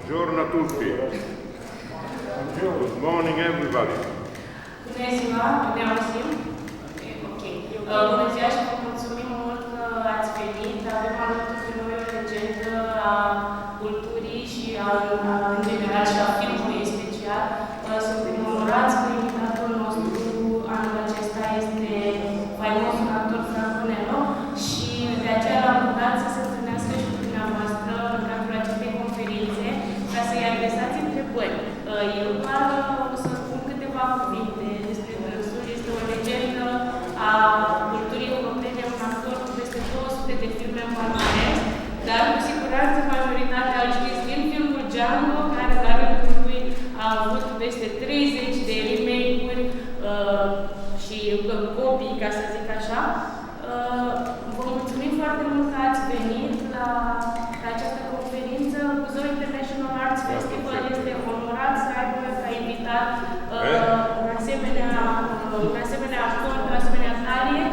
Buongiorno a tutti. Good morning everybody. Bună ziua, ne auzim? Ok. Bună ziua și vă mulțumim mult că ați venit. Avem alături de noi o legendă a culturii și în general și a filmului în special. Suntem onorați că invitatul nostru anul acesta este faimosul actor Franco Nero și de aceea l-am rugat să se întâlnească și cu dumneavoastră în cadrul acestei conferințe ca să-i adresați întrebări. Eu o să spun câteva cuvinte despre dânsul. Este o legendă a culturii europene, un actor cu peste 200 de filme în palmares, dar cu siguranță majoritatea îl știți din filmul Django, care la rândul lui a avut peste 30 de remake-uri și copii, ca să zic așa. Vă mulțumim foarte mult că ați venit la această conferință. Buzău International Arts Festival este onorat să aibă ca invitat un asemenea actor, o asemenea talie.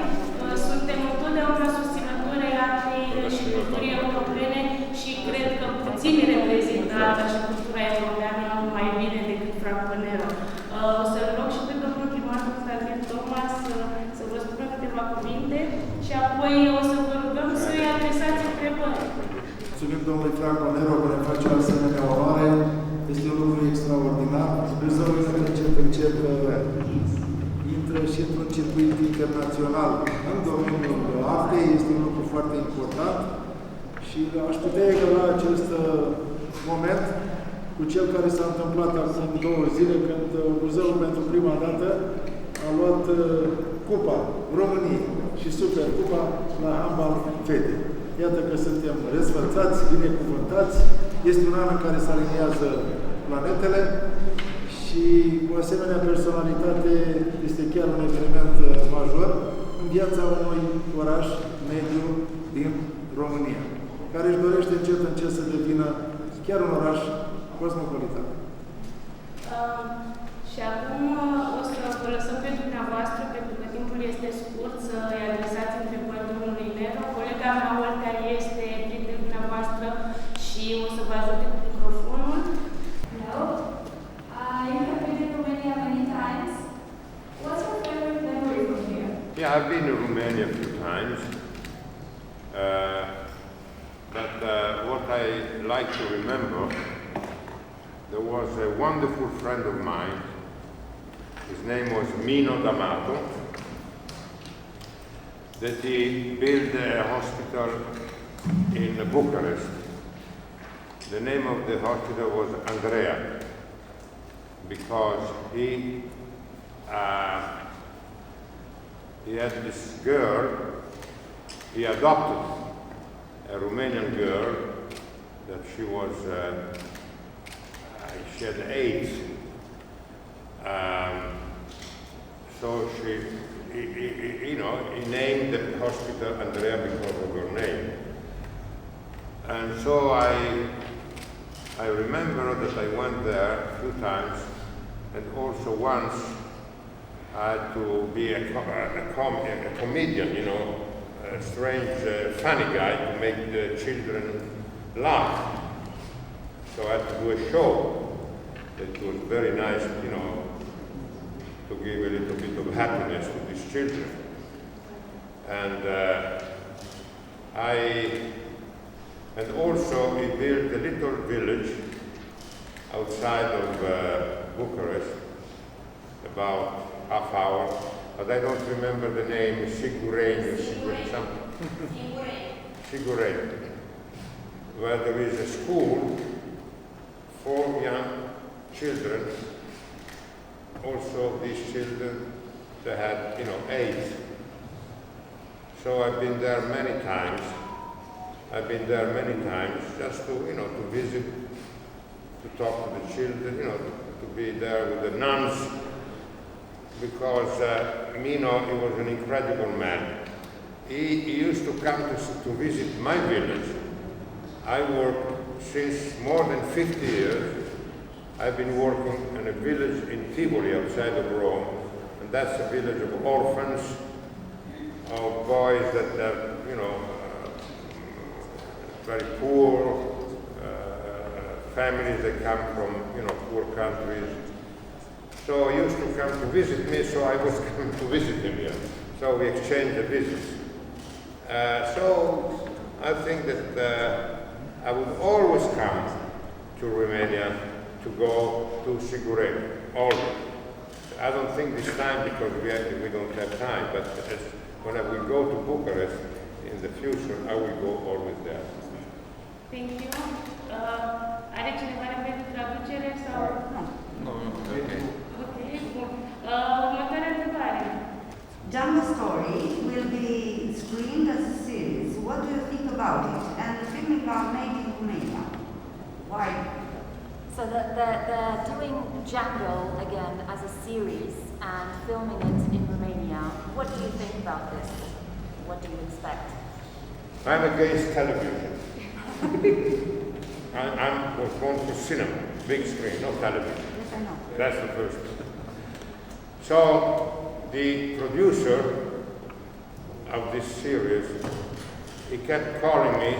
Suntem întotdeauna susținători ai artei și culturii europene și cred că puțin reprezentată și cultura europeană mai bine decât Franco Nero. O să-l rog și pe domnul primar Thomas să vă spună câteva cuvinte și apoi o să vă rugăm să-i adresați întrebări. Mulțumim domnului Franco Nero că ne face o asemenea onoare. Este un lucru extraordinar. Buzău încet intră și într-un circuit internațional în domeniul artei. Este un lucru foarte important și aș putea egala acest moment cu cel care s-a întâmplat acum 2 zile, când Buzău pentru prima dată a luat Cupa României și Supercupa la handbal fete. Iată că suntem răsfățați, binecuvântați. Este un an în care se aliniază planetele și cu asemenea personalitate este chiar un eveniment major în viața unui oraș mediu din România, care își dorește încet să devină chiar un oraș cosmopolitan. Și acum o să vă lăsăm pe dumneavoastră, pentru că timpul este scurt, să-i adresați întrebări domnului Nero. Colega mea, Olga, este printre dumneavoastră și o să vă ajute cu microfonul. Hello. You have been in Romania many times. What's your favorite memory from here? Yeah, I've been in Romania a few times. But what I like to remember, there was a wonderful friend of mine. His name was Mino D'Amato, that he built a hospital in Bucharest. The name of the hospital was Andrea, because he had this girl, he adopted a Romanian girl that she had AIDS. So he named the hospital Andrea because of her name. And so I remember that I went there a few times, and also once I had to be a comedian, a strange, funny guy to make the children laugh. So I had to do a show. It was very nice, to give a little bit of happiness to these children. And also he built a little village outside of Bucharest, about half hour, but I don't remember the name, Sigureni, where there is a school for young children. Also, these children, they had, AIDS. So I've been there many times. Just to, to visit, to talk to the children, to be there with the nuns, because Mino, he was an incredible man. He used to come to visit my village. I worked since more than 50 years. I've been working in a village in Tivoli outside of Rome, and that's a village of orphans, of boys that are, very poor, families that come from, poor countries. So he used to come to visit me, so I was coming to visit him here. So we exchanged the visits. So I think that I would always come to Romania to go to Sigure, always. I don't think this time because we don't have time, but when I will go to Bucharest in the future, I will go always there. Thank you. Are cineva pentru traducere sau? Nu. Ok, bun. Următoarea întrebare. Jungle Story will be screened as a series. What do you think about it? And the filming are made in Romania. Why? So they're doing Jungle again as a series and filming it in Romania. What do you think about this? What do you expect? I'm against television. I was born for cinema, big screen, no television. Yes, I know. That's the first thing. So the producer of this series, he kept calling me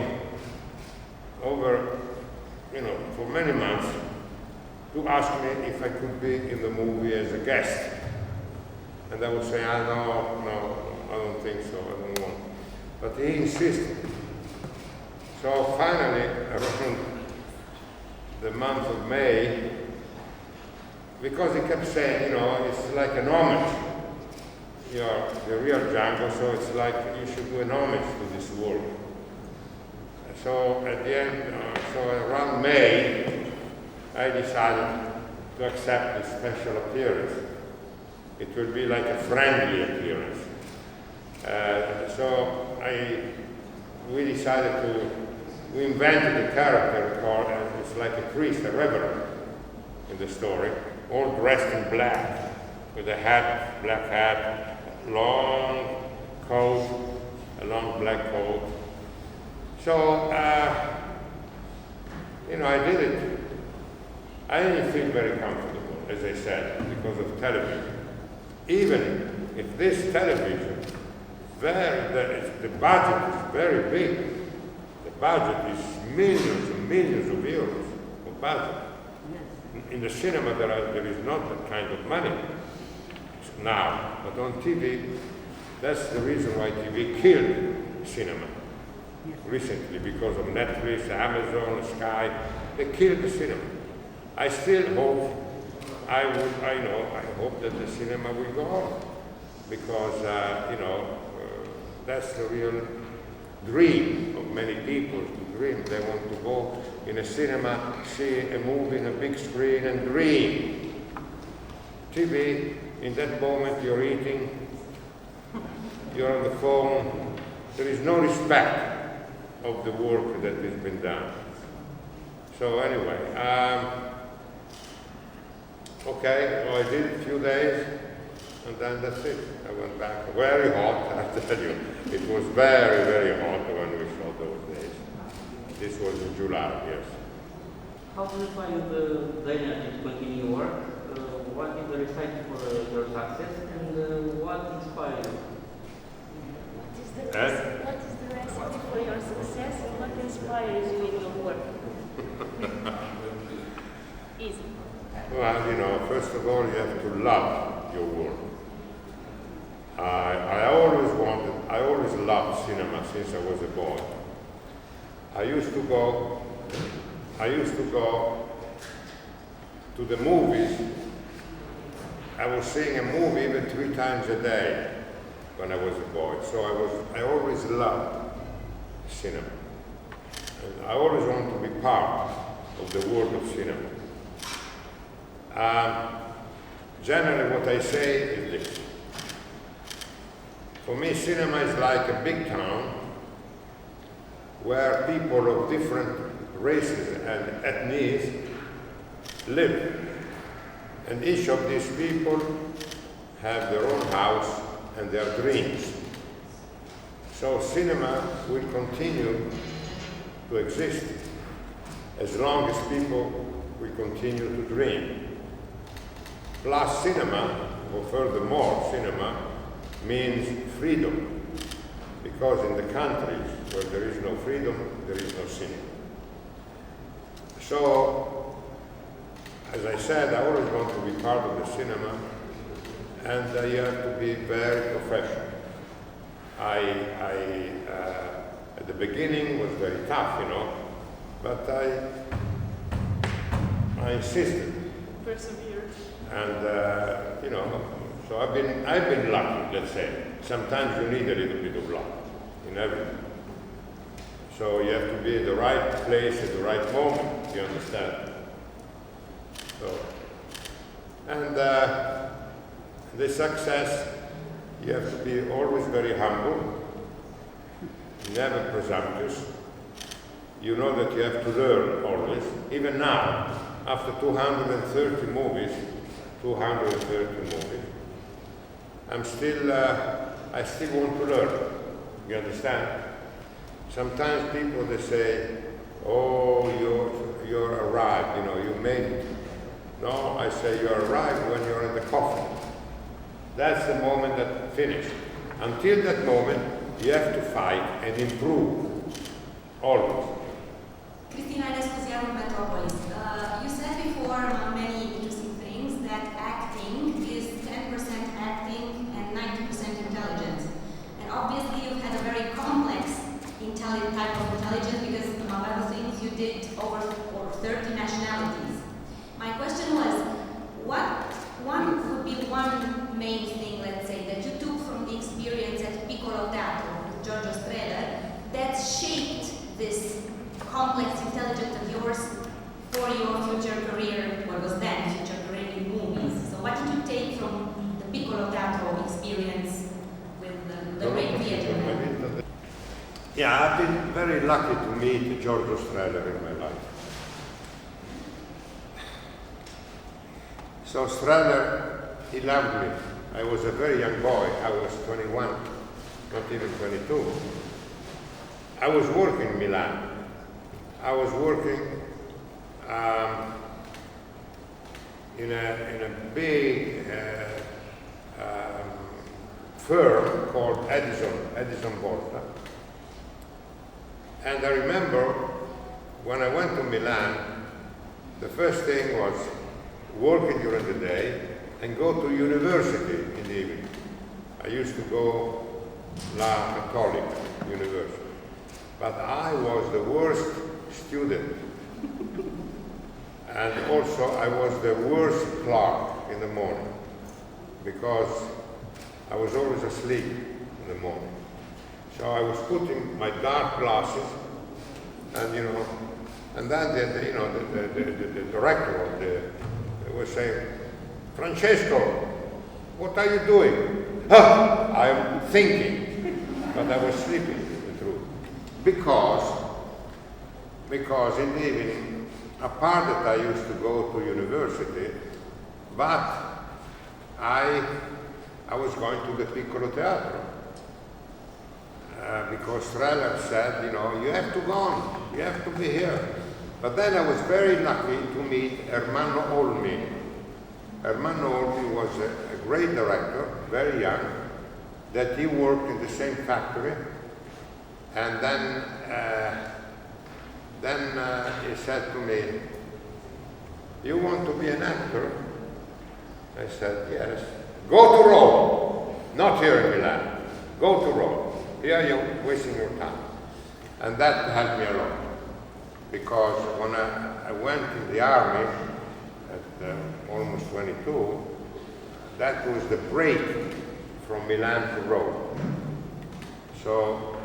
over, for many months to ask me if I could be in the movie as a guest. And I would say, no, I don't think so, I don't want. But he insisted. So finally, around the month of May, because he kept saying, it's like an homage. You're the real jungle, so it's like you should do an homage to this work. So at the end, so around May, I decided to accept this special appearance. It will be like a friendly appearance. We decided we invented a character called, it's like a priest, a reverend in the story, all dressed in black, with a hat, black hat, long coat, a long black coat. So, I did it. I didn't feel very comfortable, as I said, because of television. Even if this television, the budget is very big. The budget is millions and millions of euros of budget. In the cinema, there is not that kind of money now, but on TV, that's the reason why TV killed cinema recently, because of Netflix, Amazon, Sky. They killed the cinema. I still hope, I hope that the cinema will go on, because that's the real dream of many people to dream. They want to go in a cinema, see a movie in a big screen and dream. TV, in that moment you're eating, you're on the phone, there is no respect of the work that has been done. So anyway, okay, well, I did it a few days, and then that's it. I went back. Very hot, I tell you. It was very, very hot when we shot those days. This was in July, yes. How do you find the energy to continue work? What is the recipe for your success, and what inspires you? What is the recipe for your success, and what inspires you in your work? Easy. Well, first of all, you have to love your work. I always loved cinema since I was a boy. I used to go to the movies. I was seeing a movie even 3 times a day when I was a boy. So I always loved cinema. And I always wanted to be part of the world of cinema. Generally what I say is this. For me, cinema is like a big town where people of different races and ethnies live. And each of these people have their own house and their dreams. So cinema will continue to exist as long as people will continue to dream. Plus cinema, or furthermore, cinema means freedom, because in the countries where there is no freedom, there is no cinema. So, as I said, I always want to be part of the cinema, and you have to be very professional. At the beginning was very tough, you know, but I insisted. Persevered. And you know, so I've been lucky, let's say. Sometimes you need a little bit of luck in everything. So you have to be at the right place at the right moment, you understand? So, and the success, you have to be always very humble, never presumptuous. You know that you have to learn always. Even now, after 230 movies, I still want to learn. You understand? Sometimes people, they say, oh, you're arrived, you know, you made it. No, I say you arrived when you're in the coffin. That's the moment that finished. Until that moment, you have to fight and improve, always. Cristina Rescuzianul Metropolis. You said before, among many interesting things, that acting is 10% acting and 90% intelligence. And obviously you've had a very complex type of intelligence because, among other things, you did over 30 nationalities. My question was, what would be one main thing, let's say, that you took from the experience at Piccolo Teatro with Giorgio Strehler that shaped this complex intelligence of yours for your future career, what was then future career in movies? So what did you take from the Piccolo Teatro experience with the great theater? Yeah, I've been very lucky to meet Giorgio Strehler in my life. So Strehler, he loved me. I was a very young boy. I was 21, not even 22. I was working in Milan. I was working in a big firm called Edison Volta. And I remember when I went to Milan, the first thing was working during the day and go to university in the evening. I used to go La Cattolica University. But I was the worst student. And also I was the worst clerk in the morning because I was always asleep in the morning. So I was putting my dark glasses, and you know, and then the director of the was saying, Francesco, what are you doing? I'm thinking, but I was sleeping, the truth. Because in the evening, apart that I used to go to university, but I was going to the Piccolo Teatro. Because Strehler said, you know, you have to go on, you have to be here. But then I was very lucky to meet Ermanno Olmi. Ermanno Olmi was a great director, very young, that he worked in the same factory. And then he said to me, you want to be an actor? I said, yes. Go to Rome, not here in Milan. Go to Rome. Here you're wasting your time. And that helped me a lot. Because when I went in the army at almost 22, that was the break from Milan to Rome. So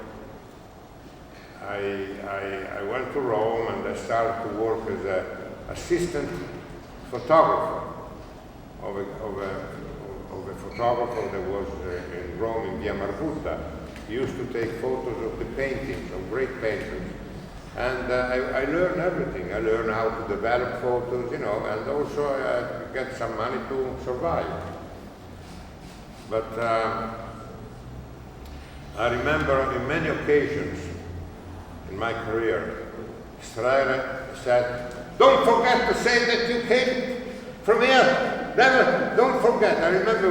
I went to Rome and I started to work as an assistant photographer of a photographer that was in Rome in Via Margutta. He used to take photos of the paintings, of great painters. And I learned everything. I learned how to develop photos, you know, and also I get some money to survive. But I remember in many occasions in my career, Strehler said, don't forget to say that you came from here. Never, don't forget. I remember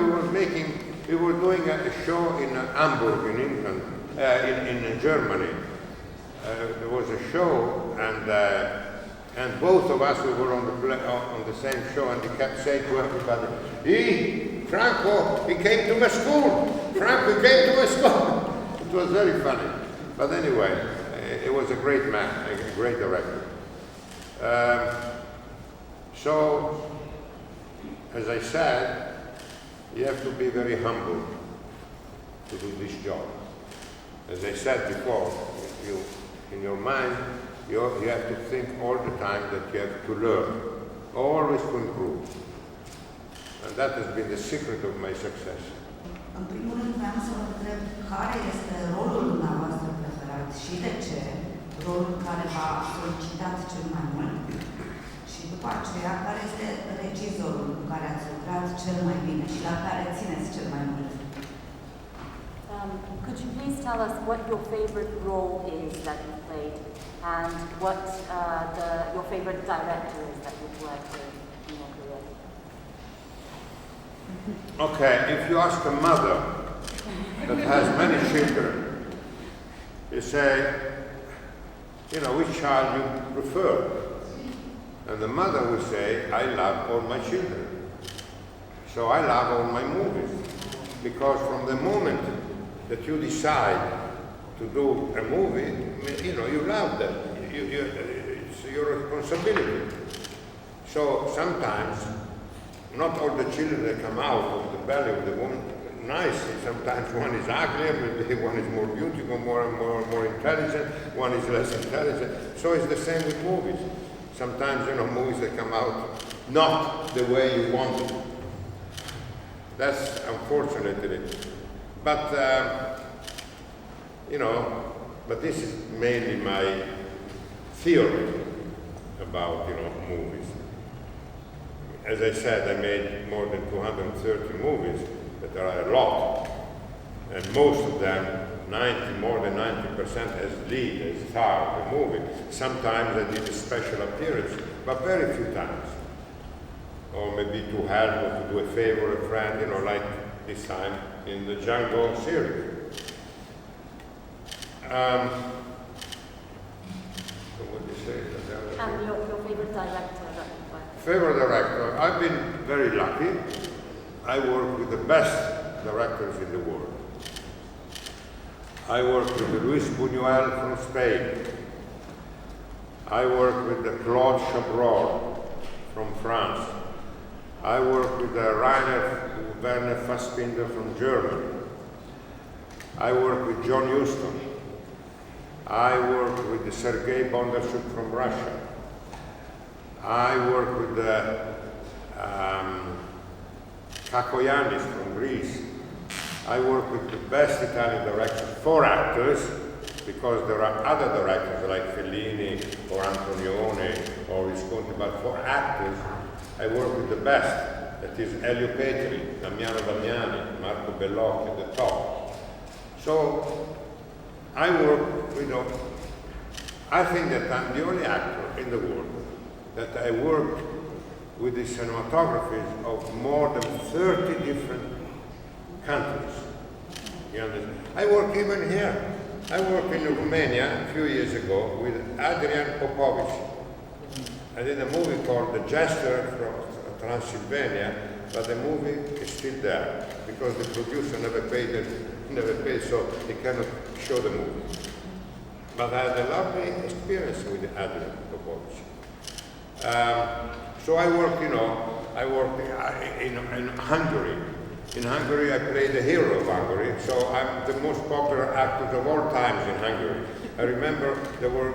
we were doing a show in Hamburg, in England, in Germany. There was a show, And both of us, we were on the same show, and he kept saying to everybody, Franco, he came to my school. Franco came to my school. It was very funny. But anyway, it was a great man, a great director. So, as I said, you have to be very humble to do this job. As I said before, in your mind, you have to think all the time that you have to learn, always to improve. And that has been the secret of my success. În primul rând vreau să vă întreb care este rolul dumneavoastră preferat și de ce, rolul care v-a solicitat cel mai mult și după aceea care este regizorul cu care ați lucrat cel mai bine și la care țineți cel mai mult. Could you please tell us what your favorite role is that you played and what your favorite director is that you've worked with in your career? Okay, if you ask a mother that has many children, you say, which child you prefer? And the mother will say, I love all my children. So I love all my movies. Because from the moment that you decide to do a movie, you love them. It's your responsibility. So sometimes, not all the children that come out of the belly of the woman nice. Sometimes one is ugly, maybe one is more beautiful, more intelligent, one is less intelligent. So it's the same with movies. Sometimes, movies that come out not the way you want it. That's unfortunately. But, but this is mainly my theory about, movies. As I said, I made more than 230 movies, that are a lot. And most of them, more than 90% as lead, as star of the movie. Sometimes I did a special appearance, but very few times. Or maybe to help or to do a favor a friend, like this time in the Django series. What do you say? And your favorite director that you've worked with? Favorite director. I've been very lucky. I work with the best directors in the world. I work with Luis Buñuel from Spain. I work with the Claude Chabrol from France. I work with the Rainer Werner Fassbinder from Germany. I work with John Huston. I work with the Sergei Bondarchuk from Russia. I work with the Kakoyannis from Greece. I work with the best Italian directors for actors, because there are other directors like Fellini or Antonioni or Visconti, but for actors, I work with the best. That is Elio Petri, Damiano Damiani, Marco Bellocchio, the top. So I work, I think that I'm the only actor in the world that I worked with the cinematographies of more than 30 different countries. You understand? I work even here. I worked in Romania a few years ago with Adrian Popovic. I did a movie called The Jester from Transylvania, but the movie is still there because the producer never paid, so he cannot show the movie. But I had a lovely experience with Adrian Popovic. So I worked, I worked in Hungary. In Hungary, I played the hero of Hungary, so I'm the most popular actor of all times in Hungary. I remember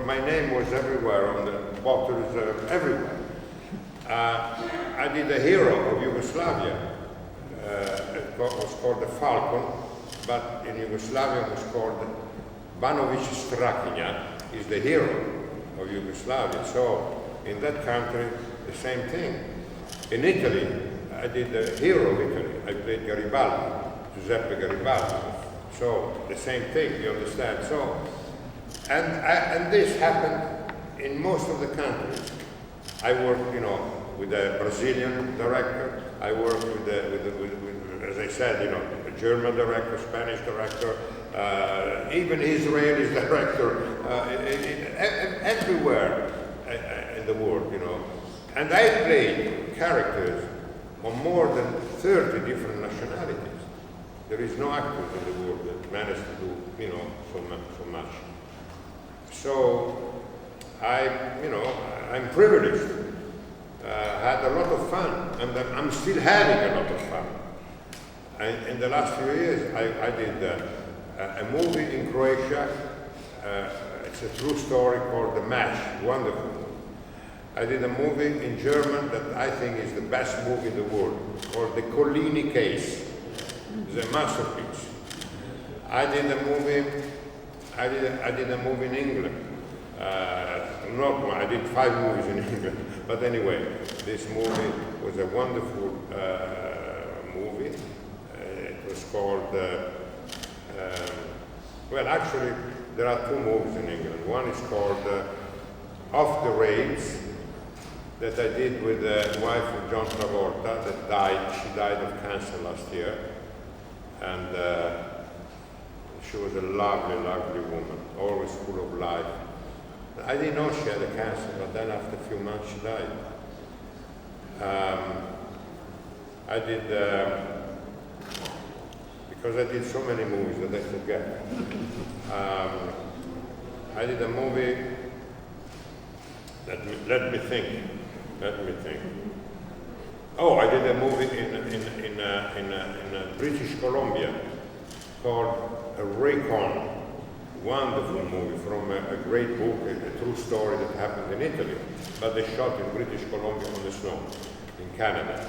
my name was everywhere on the bottles, everywhere. I did the hero of Yugoslavia. It was called the Falcon, but in Yugoslavia it was called Banović Strahinja, is the hero of Yugoslavia. So in that country, the same thing. In Italy, I did the hero of Italy. I played Garibaldi, Giuseppe Garibaldi. So the same thing, you understand? So, and this happened in most of the countries. I worked, with a Brazilian director. I worked with as I said, a German director, Spanish director, even Israeli director, everywhere. in the world, you know. And I played characters of more than 30 different nationalities. There is no actor in the world that managed to do, you know, so much. So I'm privileged. Had a lot of fun, and I'm still having a lot of fun. And in the last few years, I did a movie in Croatia. It's a true story called The Match, wonderful. I did a movie in German that I think is the best movie in the world, called The Collini Case. It's a masterpiece. I did a movie in England. Not one, I did 5 movies in England. But anyway, this movie was a wonderful movie. It was called, well, actually, there are 2 movies in England. One is called Off the Rails, that I did with the wife of John Travolta that died. She died of cancer last year. And she was a lovely, lovely woman, always full of life. I didn't know she had a cancer, but then after a few months she died. I did, because I did so many movies that I forget. I did a movie, let me think. Oh, I did a movie in British Columbia called Recon. Wonderful movie from a great book, a true story that happened in Italy, but they shot in British Columbia on the snow, in Canada.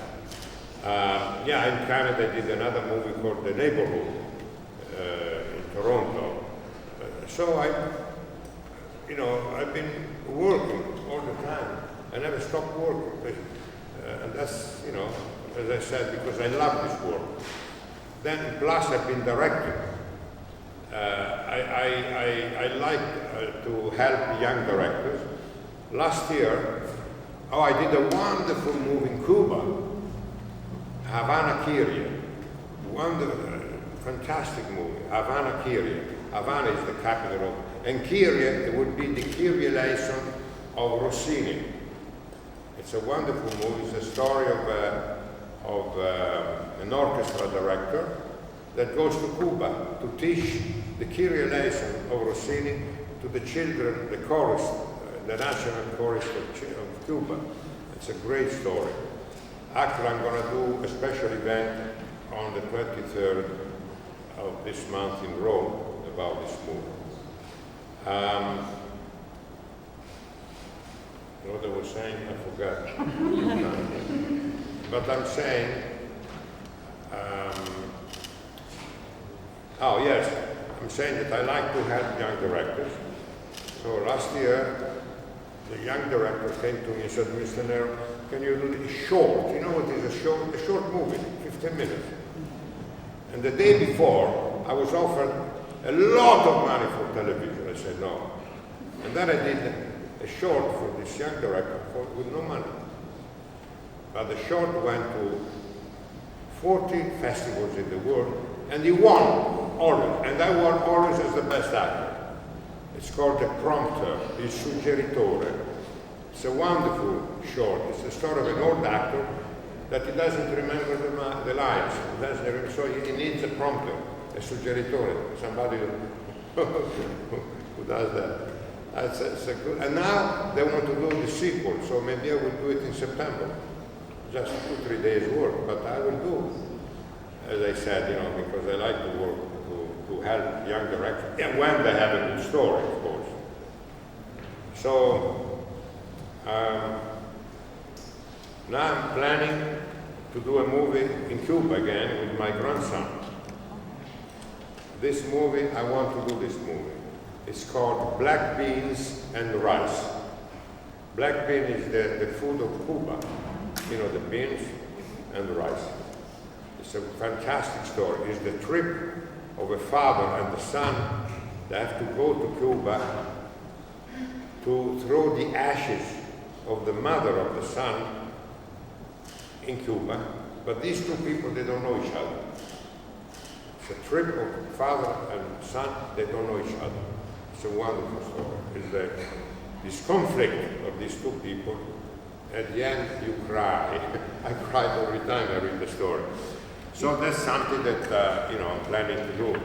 In Canada I did another movie called The Neighborhood in Toronto. So I've been working all the time. I never stopped working. And that's, as I said, because I love this work. Then plus I've been directing. I like to help young directors. Last year, I did a wonderful movie in Cuba, Havana, Kyrie. Wonderful, fantastic movie, Havana, Kyrie. Havana is the capital of, and Kyrie would be the Kyrie lesson of Rossini. It's a wonderful movie. It's a story of an orchestra director that goes to Cuba to teach the Kyrie lesson of Rossini to the children, the chorus, the national chorus of Cuba. It's a great story. Actually, I'm going to do a special event on the 23rd of this month in Rome about this movie. What I was saying, I forgot. But I'm saying, I'm saying that I like to help young directors. So last year, the young director came to me and said, Mr. Nero, can you do a short? You know what is a short? A short movie, 15 minutes. And the day before, I was offered a lot of money for television. I said no. And then I did a short for this young director with no money. But the short went to 40 festivals in the world, and he won always. And I won always as the best actor. It's called The Prompter, Il Suggeritore. It's a wonderful short. It's the story of an old actor that he doesn't remember the lines. So he needs a prompter, a suggeritore, somebody who does that. It's a good, and now they want to do the sequel, so maybe I will do it in September. Just 2-3 days work, but I will do, as I said, because I like to work to help young directors, and when they have a good story, of course. So now I'm planning to do a movie in Cuba again with my grandson. This movie, I want to do this movie. It's called Black Beans and Rice. Black bean is the food of Cuba. The beans and the rice. It's a fantastic story. It's the trip of a father and the son. They have to go to Cuba to throw the ashes of the mother of the son in Cuba. But these two people, they don't know each other. It's a trip of father and son, they don't know each other. It's a wonderful story. this conflict of these two people, at the end you cry. I cried every time I read the story. So that's something that I'm planning to do.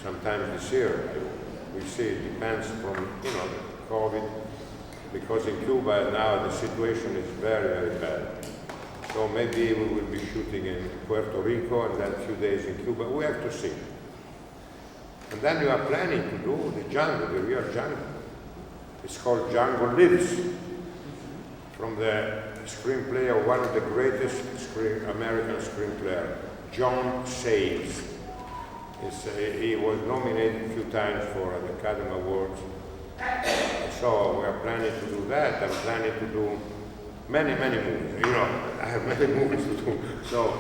Sometimes this year, we see it depends from COVID, because in Cuba now the situation is very, very bad. So maybe we will be shooting in Puerto Rico and then a few days in Cuba. We have to see. And then you are planning to do the jungle, the real jungle. It's called Jungle Lives, from the screenplay of one of the greatest American screenplayers, John Sayles. He was nominated a few times for the Academy Awards. So we are planning to do that. I'm planning to do many, many movies. I have many movies to do. So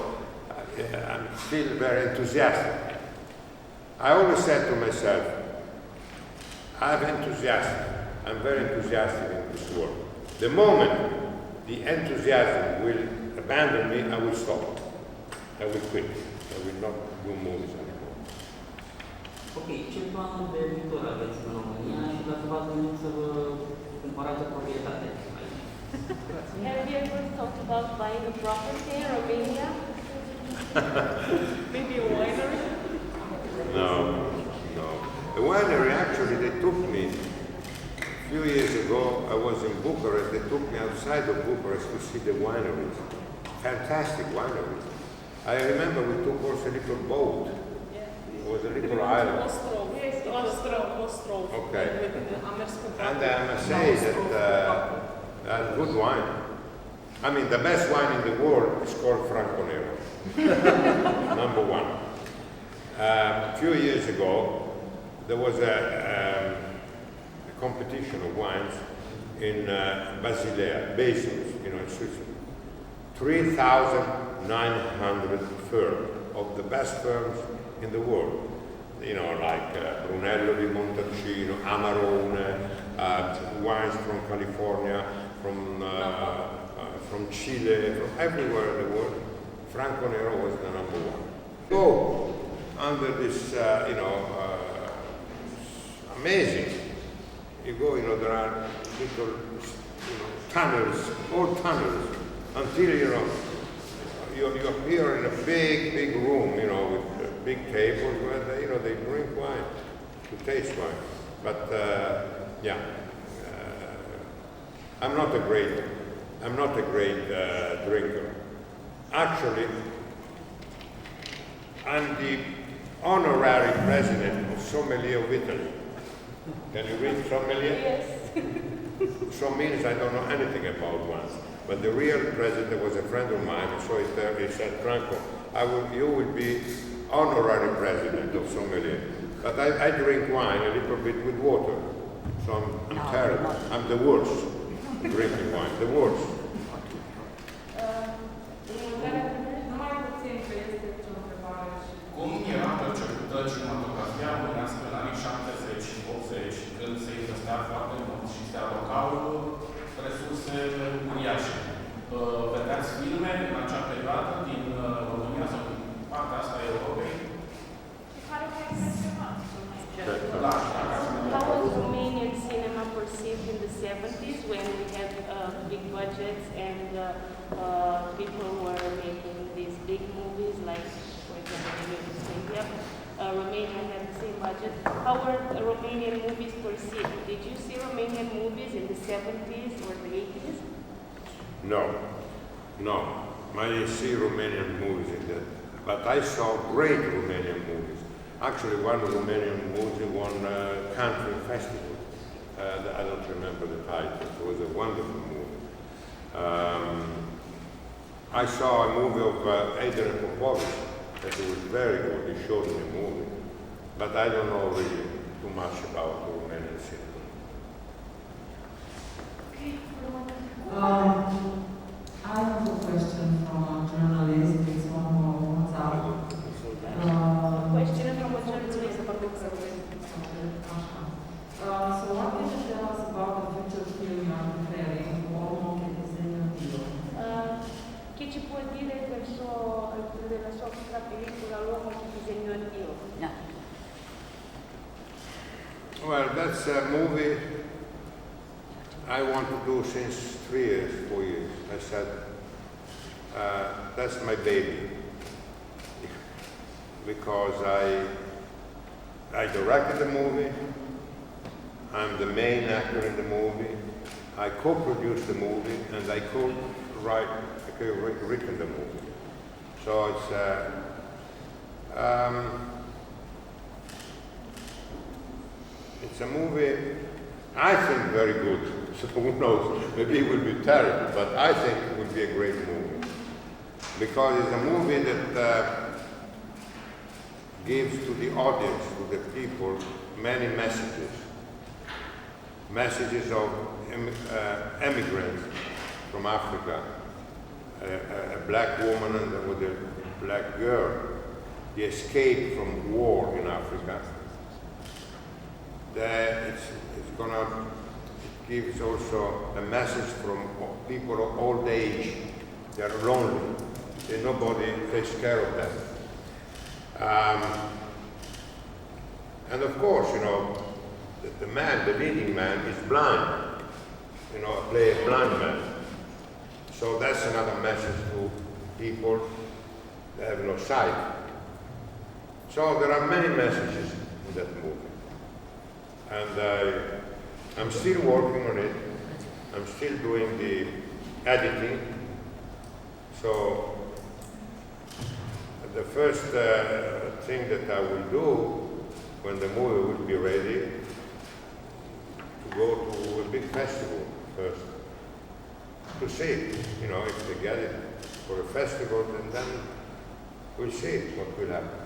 I'm still very enthusiastic. I always said to myself, I'm enthusiastic. I'm very enthusiastic in this world. The moment the enthusiasm will abandon me, I will stop. I will quit. I will not do movies anymore. Ok, ce planuri de viitor aveți în România și dacă v-ați gândit să vă cumpărați o proprietate aici? Have you ever thought about buying a property in Romania? Maybe a winery? No. The winery, actually, they took me. A few years ago, I was in Bucharest. They took me outside of Bucharest to see the wineries. Fantastic wineries. I remember we took also a little boat. It was a little island. Ostrov. Okay. And I must say that good wine. I mean, the best wine in the world is called Franco Nero. Number one. A few years ago, there was a competition of wines in Basilea, Basils, in Switzerland. 3,900 firms of the best firms in the world. Like Brunello di Montalcino, Amarone, wines from California, from Chile, from everywhere in the world. Franco Nero was the number one. Go under this, amazing. You go, there are little, tunnels, old tunnels, until, you appear in a big room, with big tables where, they drink wine, to taste wine. But, I'm not a great drinker. Actually, I'm the honorary president of Sommelier of Italy. Can you read sommelier? Yes. So means I don't know anything about wine. But the real president was a friend of mine, so he said, Franco, you will be honorary president of Sommelier. But I drink wine a little bit with water. So I'm terrible. I'm the worst drinking wine, the worst. Cum era percepută cinematografia românească în anii 70-80, când se investea foarte mult și se alocau resurse uriașe? Vedeați filme în acea perioadă din România sau din partea asta a Europei? How was Romanian cinema perceived in the 70s when we had big budgets and people were making these big movies like, for example, Romania had the same budget. How were Romanian movies perceived? Did you see Romanian movies in the 70s or the 80s? No. I didn't see Romanian movies in that. But I saw great Romanian movies. Actually, one Romanian movie won a country festival. I don't remember the title. It was a wonderful movie. I saw a movie of Adrian Popovich that was very good. He showed me a movie. But I don't know really too much about Romanian cinema. I have a question from a journalist. It's on WhatsApp. Question from a journalist about So what can you tell us about the future film you are preparing for Che ci può dire della sua futura pellicola L'uomo che disegnò Dio? Well, that's a movie I want to do since 3 years, 4 years. I said, that's my baby. Because I directed the movie, I'm the main actor in the movie, I co-produced the movie, and I written the movie. So it's a movie I think very good. So who knows, maybe it will be terrible, but I think it will be a great movie. Because it's a movie that gives to the audience, to the people, many messages. Messages of immigrants from Africa, a black woman and with a black girl, the escape from war in Africa. It gives also a message from people of old age. They are lonely. Nobody takes care of them. And of course, you know, the man, the leading man, is blind. You know, play a blind man. So that's another message to people that have no sight. So there are many messages in that movie. And I'm still working on it. I'm still doing the editing. So the first thing that I will do when the movie will be ready, to go to a big festival first, to see it. You know, if they get it for a festival, and then we'll see what will happen.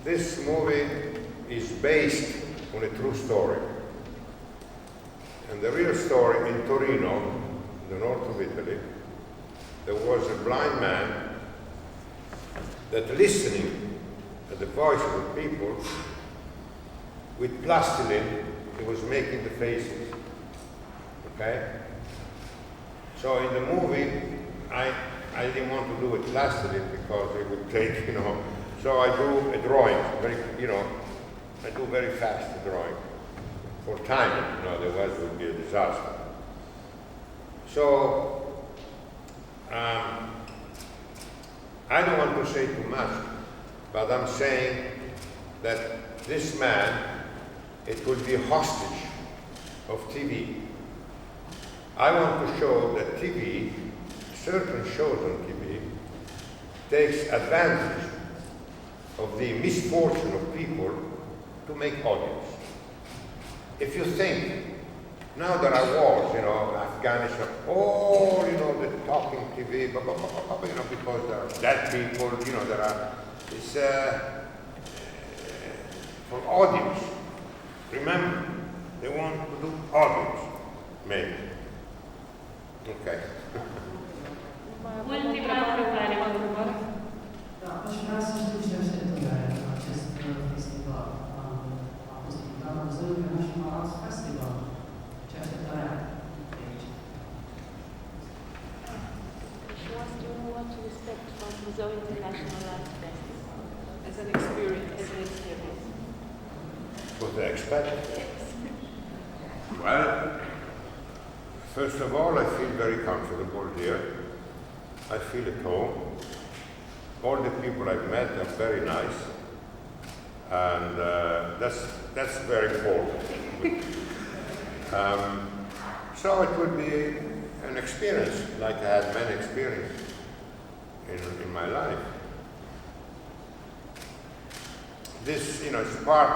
This movie is based on a true story. And the real story in Torino, the north of Italy, there was a blind man that, listening at the voice of the people, with plastilin, he was making the faces. Okay? So in the movie, I didn't want to do it plastilin because it would take, you know, so I do a drawing, I do very fast drawing for time, otherwise it would be a disaster. So, I don't want to say too much, but I'm saying that this man, it will be a hostage of TV. I want to show that TV, certain shows on TV, takes advantage of the misfortune of people to make audience. If you think, now there are wars, Afghanistan, the talking TV, because there are dead people, there are, it's for audience. Remember, they want to do audience, maybe. Okay. Ultima întrebare, vă rog. Da, aș vrea să știu și așteptările în acest festival. Am fost invitat la Buzău International Arts Festival. Ce așteptare ai aici? She wants to know what to expect from Buzău International Arts Festival. As an experience. What they expect? Well, first of all, I feel very comfortable here. I feel at home. All the people I've met are very nice, and that's very important. So it would be an experience, like I had many experiences in my life. This, is part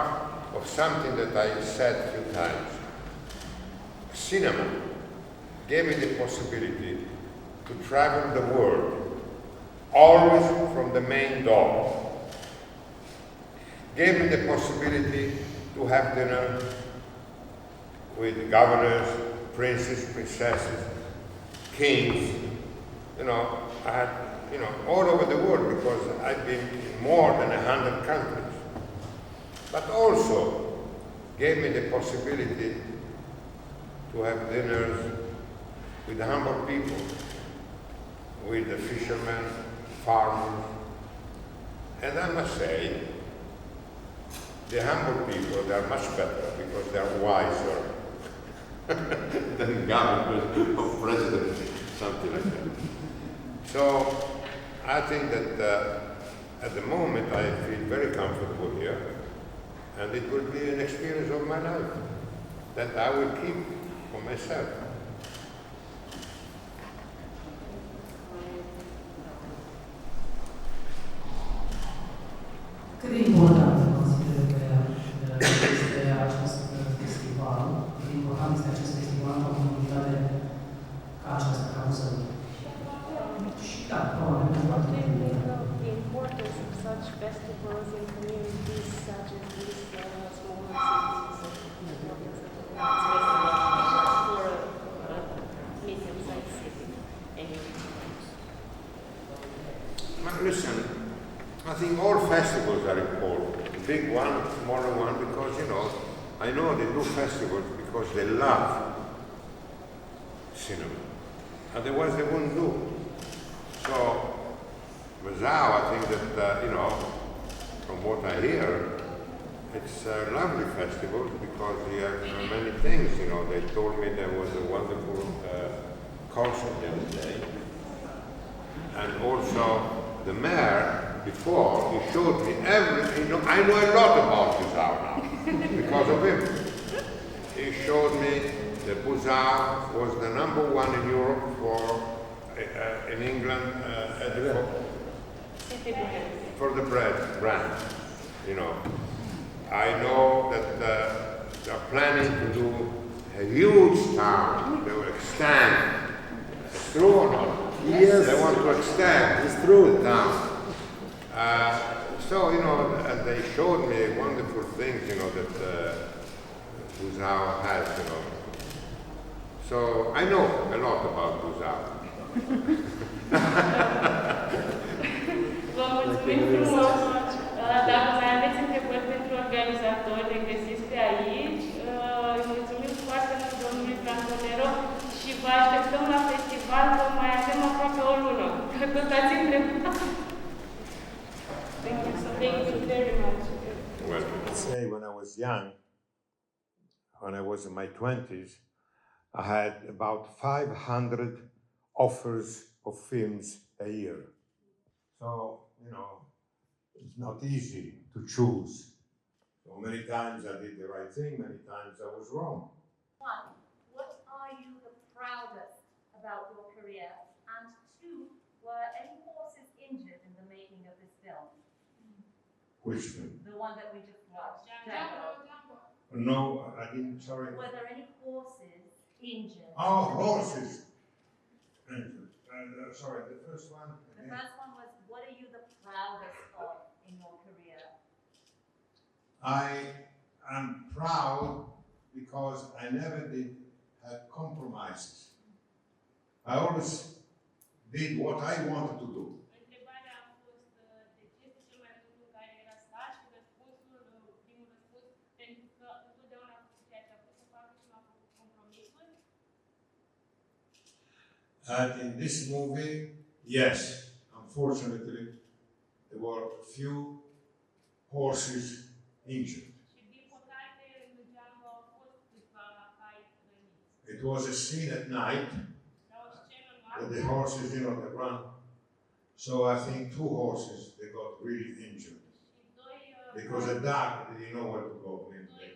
of something that I said a few times. Cinema gave me the possibility to travel the world, always from the main door. Gave me the possibility to have dinner with governors, princes, princesses, kings. I had, all over the world, because I've been in more than 100 countries. But also gave me the possibility to have dinners with humble people, with the fishermen, farmers. And I must say, the humble people, they are much better because they are wiser than government or presidency, something like that. So I think that at the moment I feel very comfortable here, and it will be an experience of my life that I will keep for myself. Cât de important consider că este acest festival? Cât de important este acest festival ca comunitate ca aceasta, ca Buzău? Și da, probabil că foarte The importance of such festivals in communities such as this smaller cities, the importance of for a medium-sized city. Listen, I think all festivals are important, big one, smaller one, because, you know, I know they do festivals because they love cinema. Otherwise they wouldn't do. So, Buzău, I think that, you know, from what I hear, it's a lovely festival because you have many things, you know. They told me there was a wonderful concert the other day. And also, the mayor, before, he showed me everything. I know a lot about Buzău now because of him. He showed me that Buzău was the #1 in Europe for, in England, for the brand, you know. I know that they're planning to do a huge town. They will extend. It's true or not? Yes. They want to extend. It's true. The town. So, you know, they showed me wonderful things, you know, that Buzău has, you know. So I know a lot about Buzău. Vă mulțumim frumos! Dacă mai aveți întrebări pentru organizatori, le găsiți pe aici. Îi mulțumim foarte mult domnului Franco Nero și vă așteptăm la festival, că mai avem aproape o lună. Că tot ați întrebat. Thank you very much. Well, let's say when I was young, when I was in my 20s, I had about 500 offers of films a year. So, you know, it's not easy to choose. So many times I did the right thing, many times I was wrong. One, what are you the proudest about your career? And two, were any horses injured in the making of this film? Which film? The one that we just watched. No, I didn't, sorry. Were there any horses injured? Oh, horses! Sorry, the first one. The first one was, what are you the proudest of in your career? I am proud because I never did have compromises. I always did what I wanted to do. Întrebarea a fost de ce este cel mai mult în care era stat și răspunsul, primul răspuns, pentru că întotdeauna a făcut ceea ce a vrut să facă și nu a făcut compromisuri. And in this movie, yes, unfortunately, there were few horses injured. Și din păcate, în geamă au fost câțiva cai răniți. It was a scene at night, La o scenă that noapte, the horses, you know, they run. So I think 2 horses, they got really injured. și doi Because the dog didn't know where to go.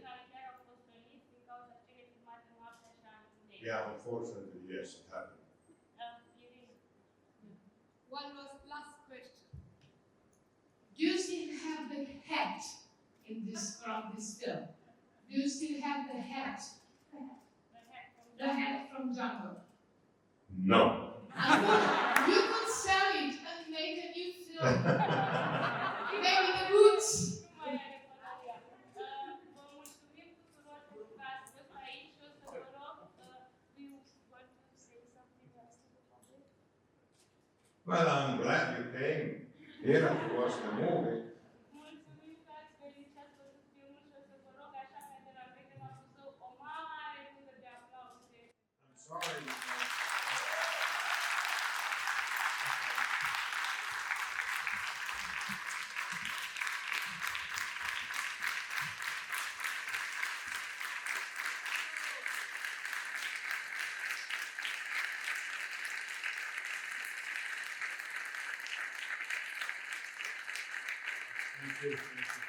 care chiar au fost răniți din cauza scenei filmate noaptea și a întunecului. Yeah, unfortunately, yes, it happened. One last question. Do you still have the hat in this from this film? Do you still have the hat? The hat from Jungle. No. You could sell it and make a new film. Maybe the roots. Vă mulțumim tuturor pentru că ați fost aici și o să vă rog, do you want to say something else to the public? Well, I'm glad you came here to watch the movie. Mulțumim că ați venit și ați văzut filmul și o să vă rog așa ca de la prietena Buzău o mare rundă de aplauze. I'm sorry. Thank you.